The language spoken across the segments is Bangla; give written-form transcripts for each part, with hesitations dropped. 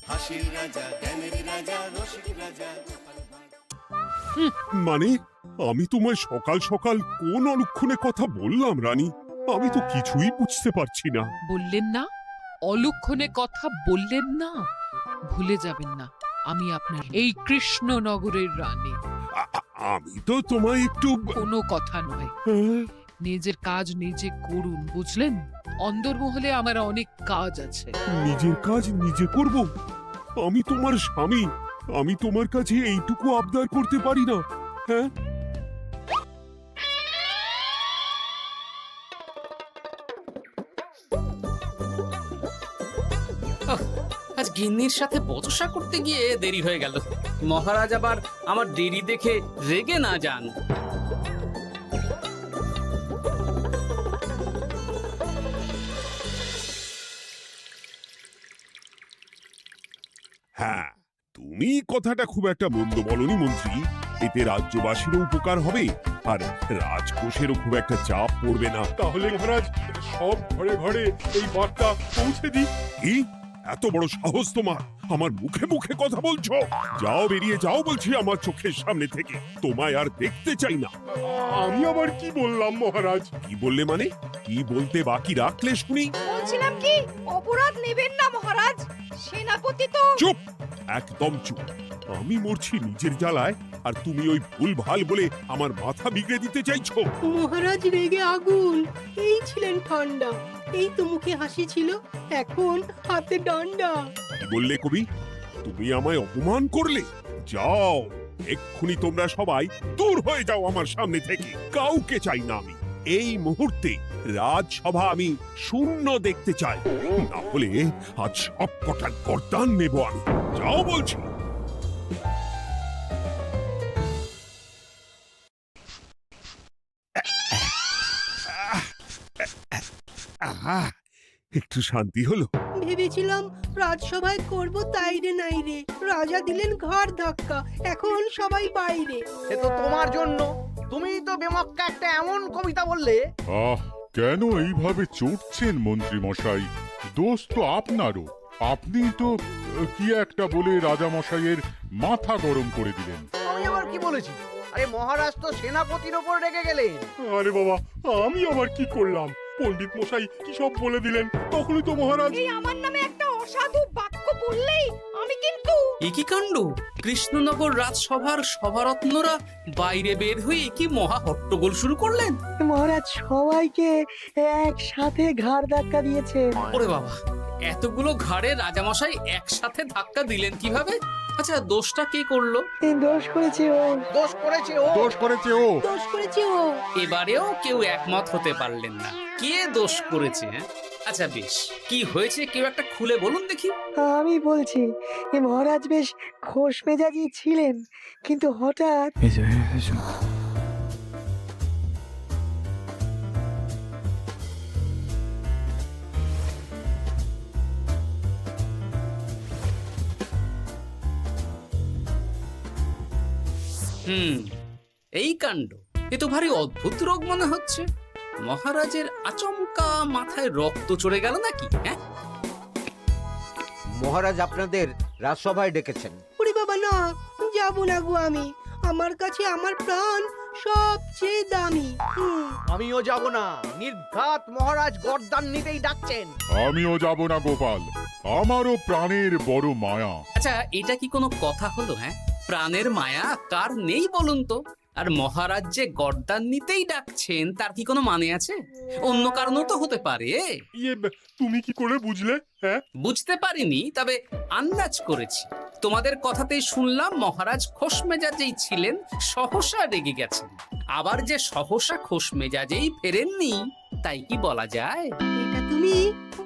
হাসির রাজা, জ্ঞানের রাজা, রসিক রাজা। মানে আমি তোমায় সকাল সকাল কোন অলক্ষণে কথা বললাম রানী? আমি তো কিছুই বুঝতে পারছি না। বললেন না, অলক্ষণে কথা বললেন না। ভুলে যাবেন না, আমি আপনার এই কৃষ্ণনগরের রানী। আমি তো তোমায় একটু কোনো কথা নয়, নিজের কাজ নিজে করুন, বুঝলেন? অন্দরমহলে আমার অনেক কাজ আছে। নিজের কাজ নিজে করব? আমি তোমার স্বামী, আমি তোমার কাছে এইটুকু আবদার করতে পারি না? হ্যাঁ, আজ গিন্নির সাথে বচসা করতে গিয়ে দেরি হয়ে গেল। মহারাজ আবার আমার দেরি দেখে রেগে না যান। হ্যাঁ, তুমি কথাটা খুব একটা মন্দ বলনি মন্ত্রী। এতে রাজ্যবাসীরও উপকার হবে আর রাজকোষেরও খুব একটা চাপ পড়বে না। তাহলে মহারাজ সব ঘরে ঘরে এই বার্তা পৌঁছে দিই। কি এত বড় সাহস তোমার? আমার মুখে মুখে কথা বলছো? যাও, বেরিয়ে যাও বলছি আমার চোখের সামনে থেকে। তোমায় আর দেখতে চাই না। আমি আবার কি বললাম মহারাজ? কি বললে মানে? কি বলতে বাকি রাখলে শুনি? বলছিলাম কি, অপরাধ নেবেন না মহারাজ, সেনাপতি তো। চুপ, একদম চুপ। আমি মরছি নিজের জ্বালায় আর তুমি ওই ভুল ভাল বলে আমার মাথা বিগড়ে দিতে চাইছো? মহারাজ রেগে আগুন, এই ছিলেন ঠান্ডা, এই তো মুখে হাসি ছিল, এখন হাতে ডান্ডা। কি বললে কবি? তুমি আমায় অপমান করলে? যাও, এক্ষুনি তোমরা সবাই দূর হয়ে যাও আমার সামনে থেকে। কাউকে চাই না আমি। এই মুহূর্তে রাজসভা আমি শূন্য দেখতে চাই, না হলে আজ সব কটা গর্দান নেব আমি। যাও বলছি। আহা, একটু শান্তি হলো। ভেবেছিলাম রাজসভায় করব তাই রে নাই রে, রাজা দিলেন ঘাড় ধাক্কা, এখন সবাই বাইরে। সে তো তোমার জন্য, তুমিই তো বেমক্কা একটা এমন কবিতা বললে। আহ, কেন এইভাবে চটছেন মন্ত্রী মশাই? দোষ তো আপনারও। আপনি তো কি একটা বলে রাজা মশাইয়ের মাথা গরম করে দিলেন। আমি আবার কি বলেছি? আরে মহারাজ তো সেনাপতির ওপর রেগে গেলেন। আরে বাবা, আমি আবার কি করলাম? পণ্ডিত মশাই কি সব বলে দিলেন, তখনই তো মহারাজ। এই আমার নামে একটা অসাধু বাক্য বললেই আমি কিন্তু। এ কি কাণ্ড! কৃষ্ণনগর রাজসভার সভারত্নরা বাইরে বের হয়ে কি মহা হট্টগোল শুরু করলেন। মহারাজ সবাইকে একসাথে ঘাড় ধাক্কা দিয়েছে। ওরে বাবা, এতগুলো ঘাড়ে রাজামশাই একসাথে ধাক্কা দিলেন কিভাবে? আচ্ছা, দোষটা কে করলো? দোষ করেছে ও, দোষ করেছে ও। দোষ করেছে ও। দোষ করেছে ও। এবারেও কেউ একমত হতে পারলেন না কে দোষ করেছে। হ্যাঁ, আচ্ছা বেশ, কি হয়েছে কেউ একটা খুলে বলুন দেখি। আমি বলছি, মহারাজ বেশ খোশ মেজাজি ছিলেন, কিন্তু হঠাৎ এই কাণ্ড, এ তো ভারী অদ্ভুত রোগ মনে হচ্ছে। মহারাজের আচমকা মাথায় রক্ত চড়ে গেল নাকি? হ্যাঁ, মহারাজ আপনাদের রাজসভায় ডেকেছেন। ওরে বাবা না, যাবো না গো আমি, আমার কাছে আমার প্রাণ সবচেয়ে দামি। আমিও যাব না, নির্ঘাত মহারাজ গর্দান নিতেই ডাকছেন। আমিও যাব না গোপাল, আমারও প্রাণের বড় মায়া। আচ্ছা, এটা কি কোনো কথা হলো? হ্যাঁ, প্রাণের মায়া কার নেই বলুন তো? আর মহারাজ যে গর্দান নিতেই ডাকছেন তার কি কোনো মানে আছে? অন্য কারণও তো হতে পারে। তুমি কি করে বুঝলে? হ্যাঁ, বুঝতে পারিনি, তবে আন্দাজ করেছি। তোমাদের কথাতেই শুনলাম মহারাজ খোশ মেজাজেই ছিলেন, সহসা রেগে গেছেন। আবার যে সহসা খোশ মেজাজেই ফেরেননি, তাই কি বলা যায়? এটা তুমি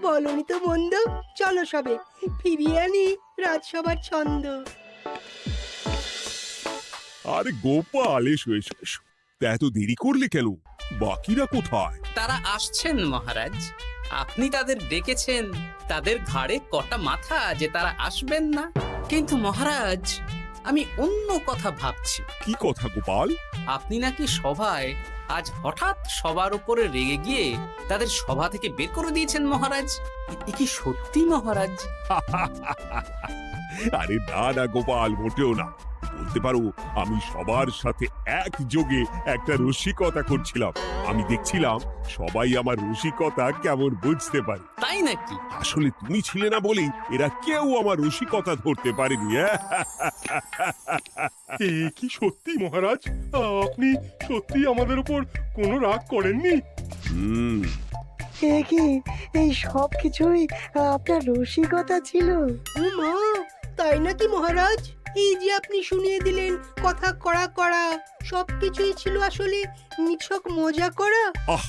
বলনি তো মন্দ। চলো সবে ফিরিয়ে আনি রাজসভার ছন্দ। আরে গোপাল, এসো এসো এসো। তা এত দেরি করলে কেন? বাকিরা কোথায়? তারা আসছেন মহারাজ। আপনি তাদের ডেকেছেন, তাদের ঘাড়ে কটা মাথা যে তারা আসবেন না। কিন্তু মহারাজ, আমি অন্য কথা ভাবছি। কি কথা গোপাল? আপনি নাকি সভায় আজ হঠাৎ সবার উপরে রেগে গিয়ে তাদের সভা থেকে বের করে দিয়েছেন মহারাজ? এ কি সত্যি মহারাজ? আরে না না গোপাল, মোটেও না। বলতে পারো আমি সবার সাথে একযোগে একটা রসিকতা করছিলাম। আমি দেখছিলাম সবাই আমার রসিকতা কেমন বুঝতে পারে। তাই নাকি? আসলে তুমি ছিলে না বলেই এরা কেউ আমার রসিকতা ধরতে পারেনি। এ কি সত্যি মহারাজ? আপনি সত্যি আমাদের উপর কোনো রাগ করেননি? হুম, এ কি এই সব কিছুই আপনার রসিকতা ছিল? মা, তাই নাকি মহারাজ? এই যে আপনি শুনিয়ে দিলেন কথা কড়া কড়া, সবকিছুই ছিল আসলে নিছক মজা করা। আহ,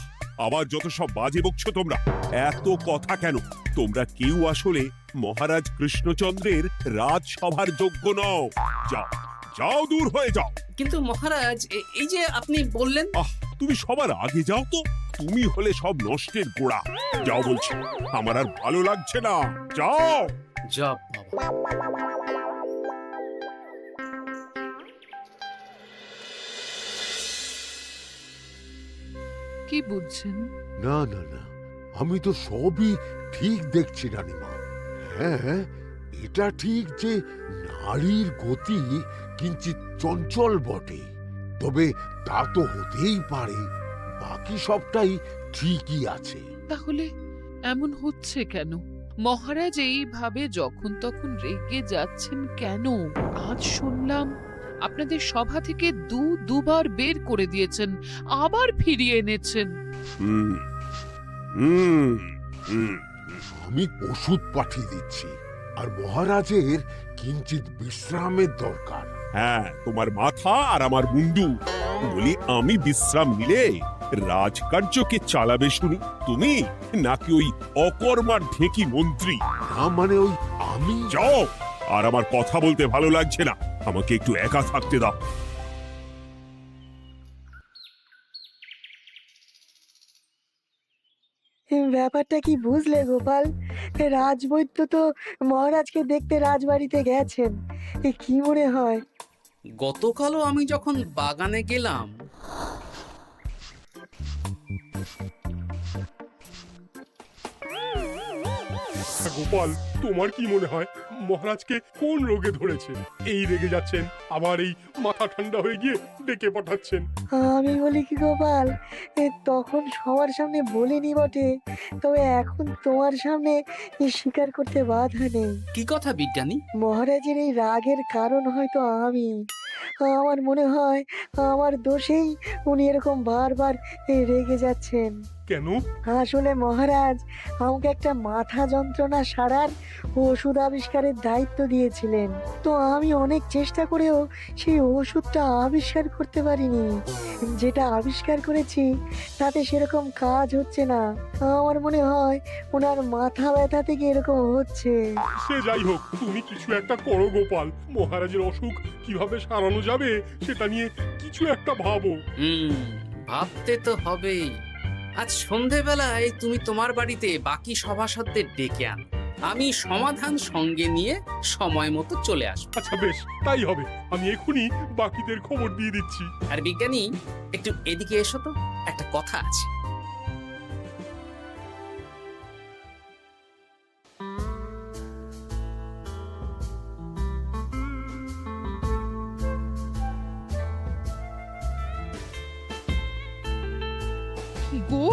আবার যত সব বাজে বকছো তোমরা। এত কথা কেন? তোমরা কেউ আসলে মহারাজ কৃষ্ণচন্দ্রের রাজসভার যোগ্য নও। যাও যাও, দূর হয়ে যাও। কিন্তু মহারাজ, এই যে আপনি বললেন। আহ, তুমি সবার আগে যাও তো। তুমি হলে সব নষ্টের গোড়া। যাও বলছি, আমার আর ভালো লাগছে না। যাও। জব বাবা। কি বুঝছেন? না না না, আমি তো সবই ঠিক দেখছি রানীমা। হ্যাঁ, এটা ঠিক যে নারীর গতি কিঞ্চিত চঞ্চল বটে, তবে তা তো হতেই পারে। বাকি সবটাই ঠিকই আছে। তাহলে এমন হচ্ছে কেন? মহারাজ এইভাবে যখন তখন রেগে যাচ্ছেন কেন? আজ শুনলাম আপনাদের সভা থেকে দুবার বের করে দিয়েছেন, আবার ফিরিয়ে এনেছেন। হুম হুম হুম আমি ওষুধ পাঠিয়ে দিচ্ছি, আর মহারাজের কিঞ্চিত বিশ্রামের দরকার। হ্যাঁ, তোমার মাথা আর আমার মুন্ডু। বলি, আমি বিশ্রাম নিলে রাজকার্যকে চালাবে শুনি তুমি, নাকি ওই অকর্মার ঢেকি মন্ত্রী? না মানে ওই আমি। যাও, আর আমার কথা বলতে ভালো লাগছে না। আমাকে একটু একা থাকতে দাও। ব্যাপারটা কি বুঝলে গোপাল? রাজবৈদ্য তো মহারাজকে দেখতে রাজবাড়িতে গেছেন। কি মনে হয়? গতকালও আমি যখন বাগানে গেলাম, গোপাল, তোমার কি মনে হয় মহারাজকে কোন রোগে ধরেছে? এই রেগে যাচ্ছেন, আবার এই মাথা ঠান্ডা হয়ে গিয়ে ডেকে পাঠাচ্ছেন। আমি বলি কি গোপাল, তখন সবার সামনে বলিনি বটে, তবে এখন তোমার সামনে স্বীকার করতে বাধা নেই। কি কথা বিজ্ঞানী? মহারাজের এই রাগের কারণ হয়তো আমি। আমার মনে হয় আমার দোষেই উনি এরকম বারবার রেগে যাচ্ছেন। কেন? আসলে মহারাজ আমাকে একটা মাথা যন্ত্রণা সারার ওষুধ আবিষ্কারের দায়িত্ব দিয়েছিলেন, তো আমি অনেক চেষ্টা করেও সেই ওষুধটা আবিষ্কার করতে পারিনি। যেটা আবিষ্কার করেছি তাতে সেরকম কাজ হচ্ছে না। আমার মনে হয় ওনার মাথা ব্যথা থেকে এরকম হচ্ছে। সে যাই হোক, তুমি কিছু একটা করো গোপাল। মহারাজের অসুখ কিভাবে সারানো যাবে সেটা নিয়ে কিছু একটা ভাবো। ভাবতে তো হবেই। আজ সন্ধেবেলায় তুমি তোমার বাড়িতে বাকি সভাসদদের ডেকে আনো, আমি সমাধান সঙ্গে নিয়ে সময় মতো চলে আসবো। আচ্ছা বেশ, তাই হবে। আমি এখনই বাকিদের খবর দিয়ে দিচ্ছি। আর বিজ্ঞানী, একটু এদিকে এসো তো, একটা কথা আছে। গো,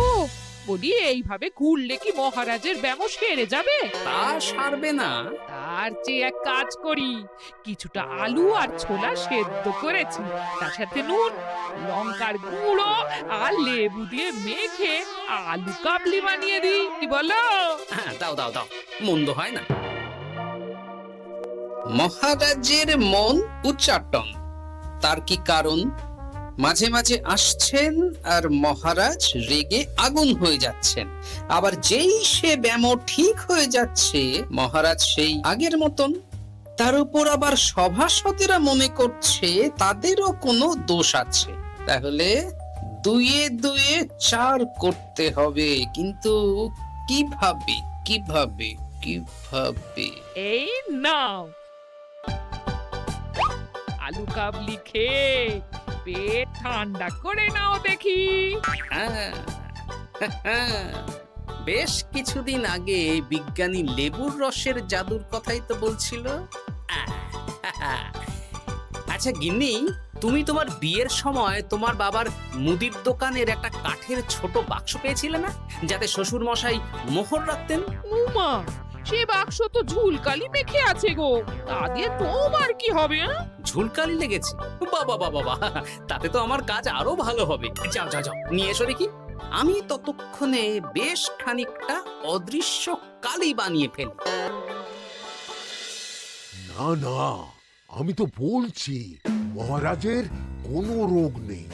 বলি এইভাবে ঘুরলে কি মহারাজের ব্যামো সেরে যাবে? তা সারবে না। তার চেয়ে এক কাজ করি, কিছুটা আলু আর ছোলা সেদ্ধ করেছি, তার সাথে নুন, লঙ্কার গুঁড়ো আর লেবু দিয়ে মেখে আলু কাবলি বানিয়ে দিই, কি বলো? হ্যাঁ, দাও দাও দাও, মন্দ হয় না। মহারাজের মন উচ্চাটন। তার কি কারণ? মাঝে মাঝে আসছেন আর মহারাজ রেগে আগুন হয়ে যাচ্ছেন, আবার যেই সে ব্যামো ঠিক হয়ে যাচ্ছে মহারাজ সেই আগের মতন। তার উপর আবার সভাসদেরা মনে করছে তাদেরও কোনো দোষ আছে। তাহলে দুয়ে দুয়ে চার করতে হবে, কিন্তু কিভাবে কিভাবে কিভাবে? এই নাও আলু কাবলি খেয়ে পেট ঠান্ডা করে নাও দেখি। হ্যাঁ, বেশ কিছুদিন আগে বিজ্ঞানী লেবুর রসের জাদুর কথাই তো বলছিল। আচ্ছা গিন্নি, তুমি তোমার বিয়ের সময় তোমার বাবার মুদির দোকানের একটা কাঠের ছোট বাক্স পেয়েছিলে না, যাতে শ্বশুর মশাই মোহর রাখতেন? উমা, সে বাক্স তো ঝুলকালি মেখে আছে গো, তা দিয়ে তোমার কি হবে? ঝুলকালি লেগেছে? বাবা বাবা বাবা, তাতে তো আমার কাজ আরো ভালো হবে। যাও যাও যাও, নিয়ে এসো দেখি। আমি ততক্ষণে বেশ খানিকটা অদৃশ্য কালি বানিয়ে ফেলি। না না, আমি তো বলছি মহারাজের কোনো রোগ নেই,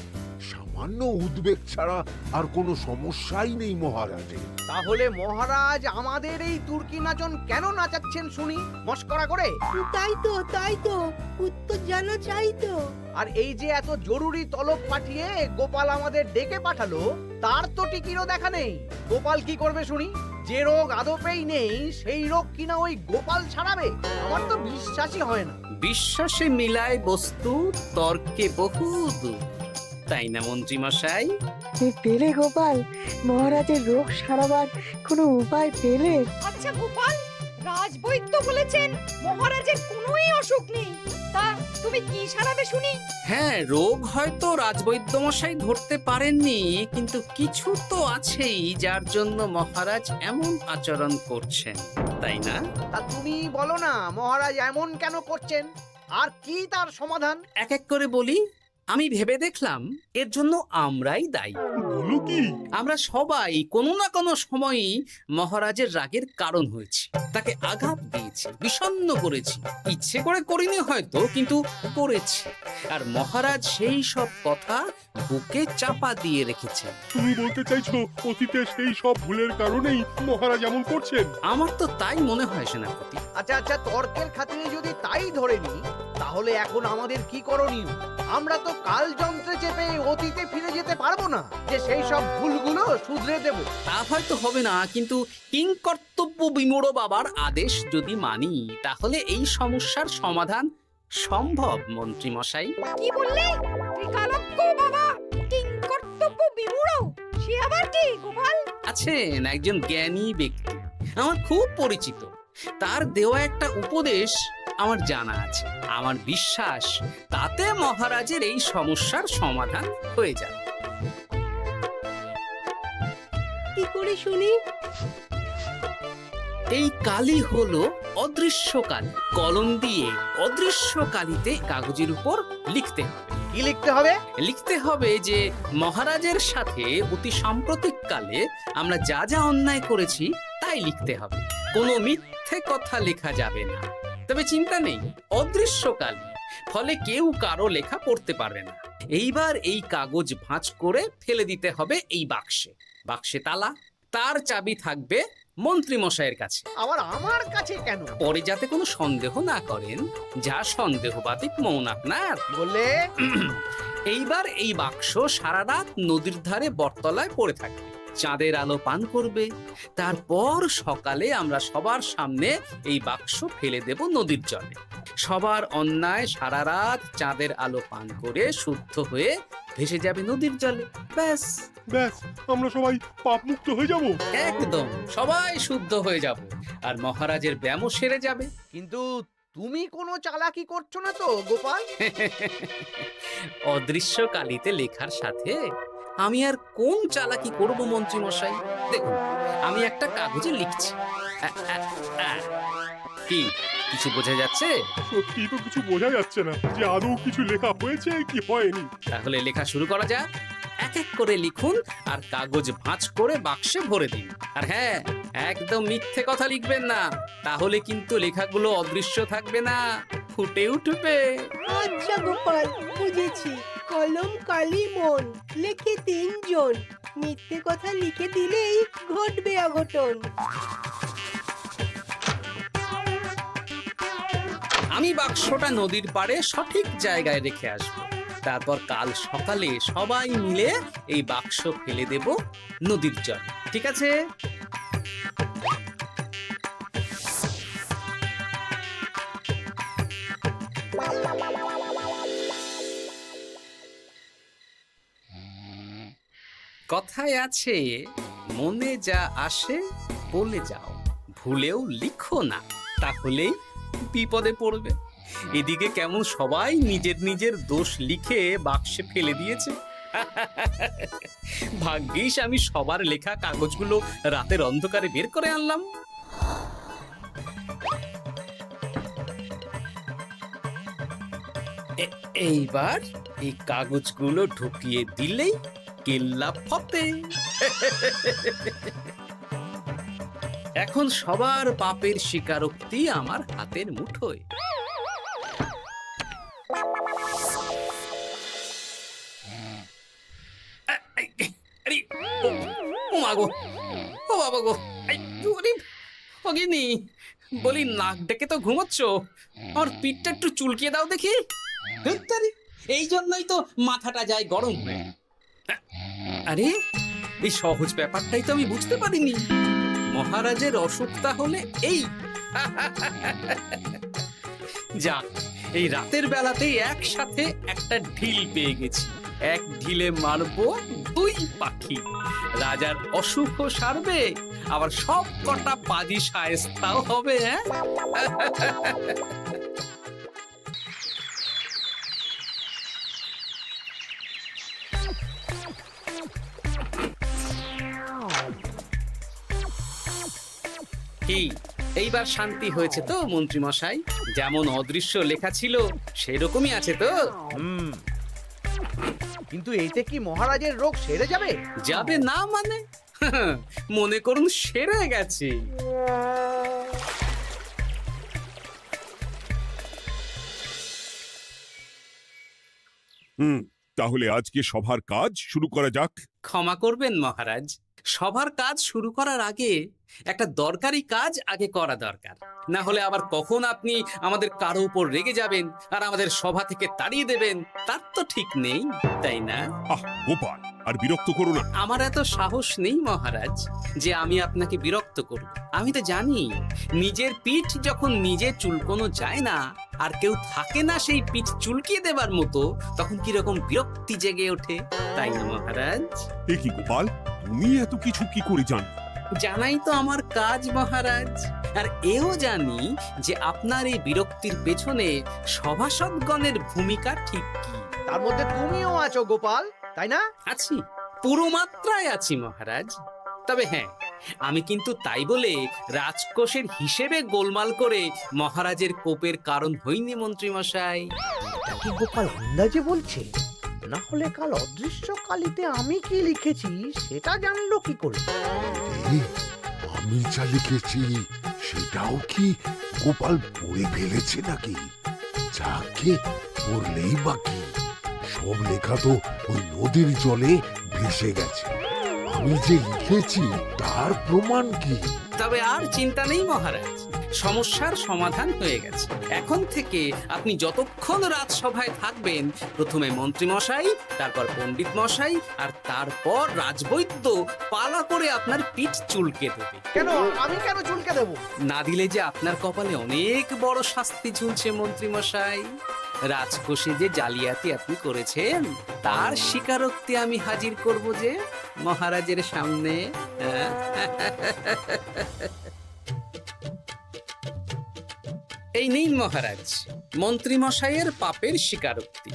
সামান্য উদ্বেগ ছাড়া আর কোনো সমস্যাই নেই মহারাজের। তাহলে মহারাজ আমাদের এই তুর্কি নাচন কেন নাচাচ্ছেন শুনি, মস্করা করে? তাই তো উত্তর জানা চাই তো। আর এই যে এত জরুরি তলব পাঠিয়ে গোপাল আমাদের ডেকে পাঠালো, তার তো টিকিরও দেখা নেই। গোপাল কি করবে শুনি? যে রোগ আদপেই নেই সেই রোগ কিনা ওই গোপাল ছাড়াবে? আমার তো বিশ্বাসই হয় না। বিশ্বাসে মিলায় বস্তু, তর্কে বহু দূর, তাই না মন্ত্রী মশাই? পেলে গোপাল, মহারাজের রোগ সারাবার কোনো উপায় পেলে? আচ্ছা গোপাল, রাজবৈদ্য বলেছেন মহারাজের কোনোই অসুখ নেই, তা তুমি কি সারাবে শুনি? হ্যাঁ, রোগ হয়তো রাজবৈদ্য মশাই ধরতে পারেননি, কিন্তু কিছু তো আছেই যার জন্য মহারাজ এমন আচরণ করছেন, তাই না? তা তুমি বলো না মহারাজ এমন কেন করছেন, আর কি তার সমাধান? এক এক করে বলি। আমি ভেবে দেখলাম এর জন্য আমরাই দায়ী। বলো কি? আমরা সবাই কোনো না কোনো সময়ই মহারাজের রাগের কারণ হয়েছি, তাকে আঘাত দিয়েছি, বিষণ্ণ করেছি। ইচ্ছে করে করিনি হয়তো, কিন্তু করেছি। আর মহারাজ সেই সব কথা বুকে চাপা দিয়ে রেখেছেন। তুমি বলতে চাইছো অতীতে সেই সব ভুলের কারণেই মহারাজ এমন করছেন? আমার তো তাই মনে হয় সেনাপতি। আচ্ছা আচ্ছা, তর্কের খাতিরে যদি তাই ধরে নি, তাহলে এখন আমাদের কি করণীয়? আমরা তো কাল যন্ত্রে চেপে অতীতে ফিরে যেতে পারবো না যে সেই সব ভুলগুলো শুধরে দেব। তা হয়তো হবে না, কিন্তু কিংকর্তব্য বিমূঢ় বাবার আদেশ যদি মানি, তাহলে এই সমস্যার সমাধান সম্ভব মন্ত্রী মশাই। কি বললে? ত্রিকালজ্ঞ বাবা কিংকর্তব্য বিমূঢ়, সে আবার কি গোপাল? আছেন একজন জ্ঞানী ব্যক্তি, আমার খুব পরিচিত। তার দেওয়া একটা উপদেশ আমার জানা আছে। আমার বিশ্বাস তাতে মহারাজের এই সমস্যার সমাধান হয়ে যাবে। কি করে শুনি? এই কালি হলো অদৃশ্য কালি। কলম দিয়ে অদৃশ্য কালিতে কাগজের উপর লিখতে হবে। কি লিখতে হবে? লিখতে হবে যে মহারাজের সাথে অতি সাম্প্রতিক কালে আমরা যা যা অন্যায় করেছি তাই লিখতে হবে। কোনো মিথ্যে কথা লেখা যাবে না। তবে চিন্তা নেই, অদৃশ্য কালি, ফলে কেউ কারো লেখা পড়তে পারবে না। এইবার এই কাগজ ভাঁজ করে ফেলে দিতে হবে এই বাক্সে। বাক্সে তালা, তার চাবি থাকবে মন্ত্রী মশাইয়ের কাছে। আবার আমার কাছে কেন? পরে যাতে কোনো সন্দেহ না করেন, যা সন্দেহবাতিক মন আপনার। বললে এইবার এই বাক্স সারা রাত নদীর ধারে বটতলায় পড়ে থাকবে, চাঁদের আলো পান করবে। তারপর সকালে আমরা সবার সামনে এই বাক্স ফেলে দেব নদীর জলে। সবার অন্যায় সারা রাত চাঁদের আলো পান করে শুদ্ধ হয়ে ভেসে যাবে নদীর জলে। ব্যাস ব্যাস, আমরা সবাই পাপ মুক্ত হয়ে যাব। একদম সবাই শুদ্ধ হয়ে যাব, আর মহারাজের ব্যায়ামও সেরে যাবে। কিন্তু তুমি কোনো চালাকি করছো না তো গোপাল? অদৃশ্য কালিতে লেখার সাথে আমি আর কোন চালাকি করব মন্ত্রী মশাই? দেখুন, আমি একটা কাগজে লিখছি। কি কিছু বোঝা যাচ্ছে? সত্যি তো কিছু বোঝা যাচ্ছে না যে আদৌ কিছু লেখা হয়েছে কি হয়নি। তাহলে লেখা শুরু করা যাক। এক এক করে লিখুন আর কাগজ ভাঁজ করে বাক্সে ভরে দিন। আর হ্যাঁ, একদম মিথ্যে কথা লিখবেন না, তাহলে কিন্তু লেখাগুলো অদৃশ্য থাকবে না, ফুটে উঠবে। আচ্ছা গোপাল, বুঝেছি। কলম কালি মন, লেখে 3 জন। মিথ্যে কথা লিখে দিলেই ঘটবে অঘটন। আমি বাক্সটা নদীর পাড়ে সঠিক জায়গায় রেখে আসব। তারপর কাল সকালে সবাই মিলে এই বাক্স ফেলে দেব নদীর জলে। ঠিক আছে? কথায় আছে, মনে যা আসে বলে যাও, ভুলেও লিখো না, তাহলেই বিপদে পড়বে। এদিকে কেমন সবাই নিজের নিজের দোষ লিখে বাক্সে ফেলে দিয়েছে। ভাগ্যিস আমি সবার লেখা কাগজগুলো রাতের অন্ধকারে বের করে আনলাম। এইবার এই কাগজগুলো ঢুকিয়ে দিলেই কেল্লা ফতে। এখন সবার পাপের স্বীকারোক্তি আমার হাতের মুঠোয়। আরে, ও মা গো, ও বাবা গো, অগিনি বলি, নাক ডেকে তো ঘুমোচ্ছ, আর পিঠটা একটু চুলকিয়ে দাও দেখি। ধুত্তারি, এই জন্যই তো মাথাটা যায় গরম হয়ে। আরে, এই সহজ ব্যাপারটাই তো আমি বুঝতে পারিনি। মহারাজের অসুখটা হলে এই। যাক, এই রাতের বেলাতেই একসাথে একটা ঢিল পেয়ে গেছি। এক ঢিলে মারবো দুই পাখি। রাজার অসুখও সারবে, আবার সব কটা পাজি শায়েস্তাও হবে। কি এইবার শান্তি হয়েছে তো মন্ত্রী মশাই? যেমন অদৃশ্য লেখা ছিল সেরকমই আছে তো? কিন্তু এতে কি মহারাজের রোগ সেরে যাবে? যাবে না মানে? মনে করুন সেরে গেছে। তাহলে আজকে সভার কাজ শুরু করা যাক। ক্ষমা করবেন মহারাজ, সবার কাজ শুরু করার আগে একটা দরকারি কাজ আগে করা দরকার। না হলে আবার কখন আপনি আমাদের কারো উপর রেগে যাবেন আর আমাদের সভা থেকে তাড়িয়ে দেবেন, তার তো ঠিক নেই, তাই না? আহ গোপাল, আর বিরক্ত করো না। আমার এত সাহস নেই মহারাজ যে আমি আপনাকে বিরক্ত করব। আমি তো জানি নিজের পিঠ যখন নিজে চুলকোনো যায় না, আর কেউ থাকে না সেই পিঠ চুলকিয়ে দেবার মতো, তখন কিরকম বিরক্তি জেগে ওঠে, তাই না মহারাজ? এ কি গোপাল, তুমি এত কিছু কি করে জানো? জানাই তো আমার কাজ মহারাজ। আর এও জানি যে আপনার এই বিরক্তির পেছনে সভাসদগণের ভূমিকা ঠিক কি। তার মধ্যে তুমিও আছো গোপাল, তাই না? আছি, পুরো মাত্রায় আছি মহারাজ। তবে হ্যাঁ, আমি কিন্তু তাই বলে রাজকোষের হিসেবে গোলমাল করে মহারাজের কোপের কারণ হইনি মন্ত্রী মশাই। এটা কি গোপাল আন্দাজে বলছে? না হলে কাল অদৃশ্য কালিতে আমি কি লিখেছি সেটা জানলো কি করে? আমি যা লিখেছি সেটাও কি গোপাল পড়ে ফেলেছে নাকি? যাকে পড়লেই বাকি, সব লেখা তো ওই নদীর জলে ভেসে গেছে। আমি যে লিখেছি তার প্রমাণ কি? তবে আর চিন্তা নেই মহারাজ, সমস্যার সমাধান হয়ে গেছে। এখন থেকে আপনি যতক্ষণ রাজসভায় থাকবেন, প্রথমে মন্ত্রী মশাই, তারপর পণ্ডিত মশাই, আর তারপর রাজবৈদ্য পালা করে আপনার পিঠ চুলকে দেবে। কেন আমি কেন চুলকে দেব? না দিলে যে আপনার কপালে অনেক বড় শাস্তি ঝুলছে মন্ত্রী মশাই। রাজকোষে যে জালিয়াতি আপনি করেছেন তার স্বীকারোক্তি আমি হাজির করব যে মহারাজের সামনে। এই নিন মহারাজ, মন্ত্রী মশাইয়ের পাপের স্বীকারোক্তি।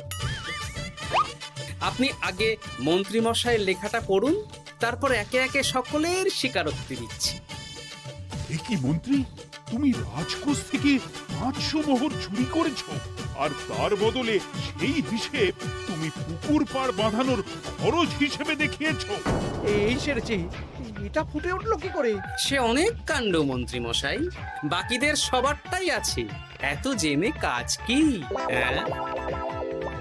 আপনি আগে মন্ত্রী মশাইয়ের লেখাটা পড়ুন, তারপর একে একে সকলের স্বীকারোক্তি দিচ্ছি। এ কি মন্ত্রী, তুমি রাজকোষ থেকে 500 মোহর চুরি করেছো, আর তার বদলে সেই হিসেব তুমি পুকুর পাড় বাঁধানোর খরচ হিসেবে দেখিয়েছো। এই সেরেছে, এটা ফুটে উঠলো কি করে? সে অনেক কাণ্ড মন্ত্রী মশাই, বাকিদের সবারটাই আছে, এত জেনে কাজ কি?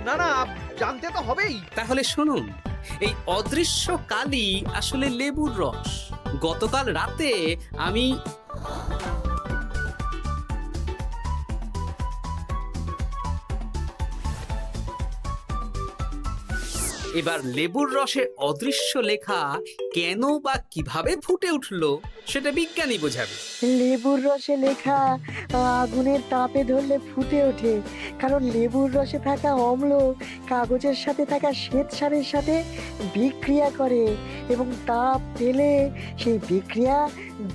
না না, জানতে তো হবেই। তাহলে শুনুন, এই অদৃশ্য কালি আসলে লেবুর রস। গতকাল রাতে আমি এবার লেবুর রসে অদৃশ্য লেখা কেন বা কিভাবে ফুটে উঠলো সেটা বিজ্ঞানী বোঝাবে। লেবুর রসে লেখা আগুনের তাপে ধরলে ফুটে ওঠে, কারণ লেবুর রসে থাকা অম্ল কাগজের সাথে থাকা শ্বেতসারের সাথে বিক্রিয়া করে এবং তাপ পেলে সেই বিক্রিয়া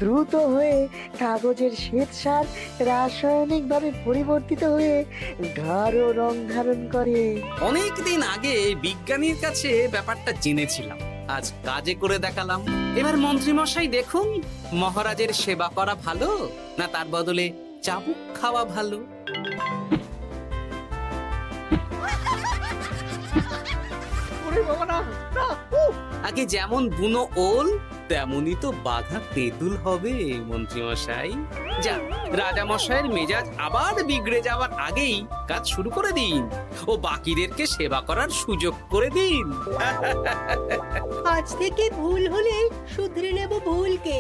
দ্রুত হয়ে কাগজের শ্বেতসার রাসায়নিকভাবে পরিবর্তিত হয়ে গাঢ় রং ধারণ করে। অনেক দিন আগে বিজ্ঞানীর কাছে ব্যাপারটা জেনেছিলাম, আজ কাজে করে দেখালাম। এবার মন্ত্রীমশাই দেখুন, মহারাজের সেবা করা ভালো না তার বদলে চাবুক খাওয়া ভালো। ওরে বাবা, না না, উফ! আগে যেমন বুনো ওল তেমনই তো বাঘা তেঁতুল হবে মন্ত্রীমশাই। যা, রাজামশাইয়ের মেজাজ আবার বিগড়ে যাওয়ার আগেই কাজ শুরু করে দিন ও বাকিদেরকে সেবা করার সুযোগ করে দিন। আজ থেকে ভুল হলে শুধরে নেব ভুলকে।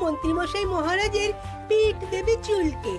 মন্ত্রীমশাই মহারাজের পিঠ দেবে চুলকে।